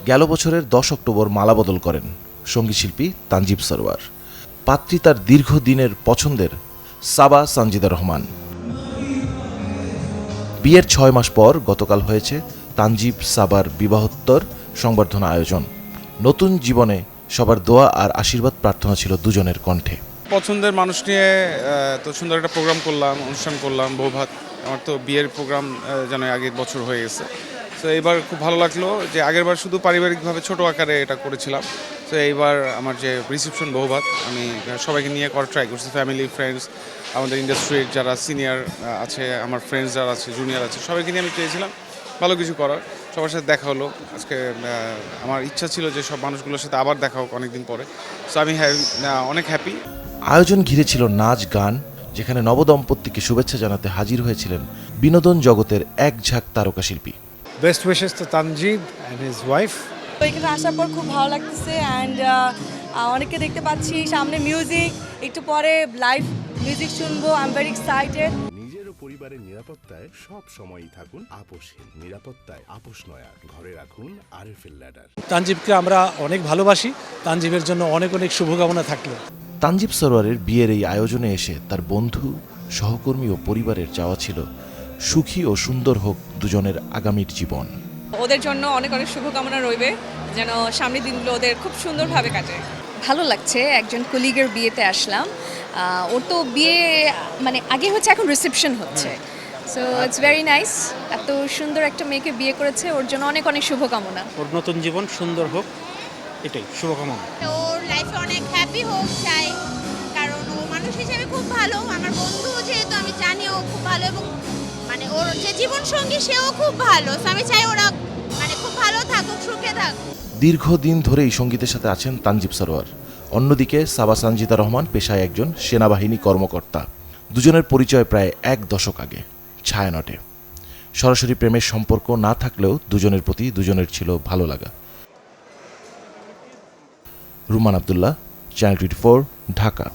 গেল বছরের 10 অক্টোবর মালাবদল করেন সঙ্গীতশিল্পী তানজিব সরোয়ার। পাত্রী তার দীর্ঘদিনের পছন্দের সাবা সানজিদা রহমান। বিয়ের 6 মাস পর গতকাল হয়েছে তানজিব সাবার বিবাহোত্তর সংবর্ধনা আয়োজন। নতুন জীবনে সবার দোয়া আর আশীর্বাদ প্রার্থনা ছিল দুজনের কণ্ঠে। পছন্দের মানুষ নিয়ে তো সুন্দর একটা প্রোগ্রাম করলাম, অনুষ্ঠান করলাম, বৌভাত। আমার তো বিয়ের প্রোগ্রাম যেন আগের বছর হয়ে গেছে। তো এইবার খুব ভালো লাগলো যে আগেরবার শুধু পারিবারিকভাবে ছোট আকারে এটা করেছিলাম। তো এইবার আমার যে রিসেপশন বৌভাত আমি সবাইকে নিয়ে করার ট্রাই করছি, ফ্যামিলি ফ্রেন্ডস, আমাদের ইন্ডাস্ট্রির যারা সিনিয়র আছে, আমার ফ্রেন্ডস যারা আছে, জুনিয়র আছে, সবাইকে নিয়ে আমি চেয়েছিলাম ভালো কিছু করার। সবার সাথে দেখা হলো আজকে। আমার ইচ্ছা ছিল যে সব মানুষগুলোর সাথে আবার দেখা হোক অনেকদিন পরে। সো আমি অনেক হ্যাপি। আয়োজন ঘিরে ছিল নাচ গান, যেখানে নবদম্পতিকে শুভেচ্ছা জানাতে হাজির হয়েছিলেন বিনোদন জগতের এক ঝাঁক তারকা শিল্পী। Best wishes to Tanjeeb and his wife. এখানে আসার পর খুব ভালো লাগতেছে অ্যান্ড অনেককে দেখতে পাচ্ছি, সামনে মিউজিক, একটু পরে লাইভ মিউজিক শুনবো। I am very excited. নিজের ও পরিবারের নিরাপত্তায় সব সময়ই থাকুন আপোষহীন। নিরাপত্তায় আপোষ নয়, ঘরে রাখুন আরএফএল ল্যাডার। তানজিবকে আমরা অনেক ভালোবাসি। তানজিবের জন্য অনেক অনেক শুভকামনা থাকলো। তানজিব সরোয়ারের বিয়ের এই আয়োজনে এসে তার বন্ধু, সহকর্মী ও পরিবারের চাওয়া ছিল সুখী ও সুন্দর হোক দুজনের আগামীর জীবন। ওদের জন্য অনেক অনেক শুভকামনা রইবে, যেন সামনের দিনগুলো ওদের খুব সুন্দরভাবে কাটে। ভালো লাগছে, একজন কলিগের বিয়েতে আসলাম। ওর তো বিয়ে মানে আগে হচ্ছে, এখন রিসেপশন হচ্ছে। So it's very nice. এত সুন্দর একটা মেয়েকে বিয়ে করেছে, ওর জন্য অনেক অনেক শুভকামনা। ওর নতুন জীবন সুন্দর হোক, এটাই শুভকামনা। ওর লাইফে অনেক হ্যাপি হোক চাই, কারণ ও মানুষ হিসেবে খুব ভালো। আমার বন্ধু যেহেতু আমি জানি ও খুব ভালো, এবং মানে ওর যে জীবন সঙ্গী সেও খুব ভালো। আমি চাই ওরা মানে খুব ভালো থাকুক, সুখে থাকুক। দীর্ঘদিন ধরেই সঙ্গীতের সাথে আছেন তানজিব সরোয়ার। অন্যদিকে সাবা সানজিদা রহমান পেশায় একজন সেনাবাহিনী কর্মকর্তা। দুজনের পরিচয় প্রায় 1 দশক আগে, ছায়ানটে। সরাসরি প্রেমের সম্পর্ক না থাকলেও দুজনের প্রতি দুজনের ছিল ভালো লাগা। রুমান আব্দুল্লাহ, চ্যানেল 24, ঢাকা।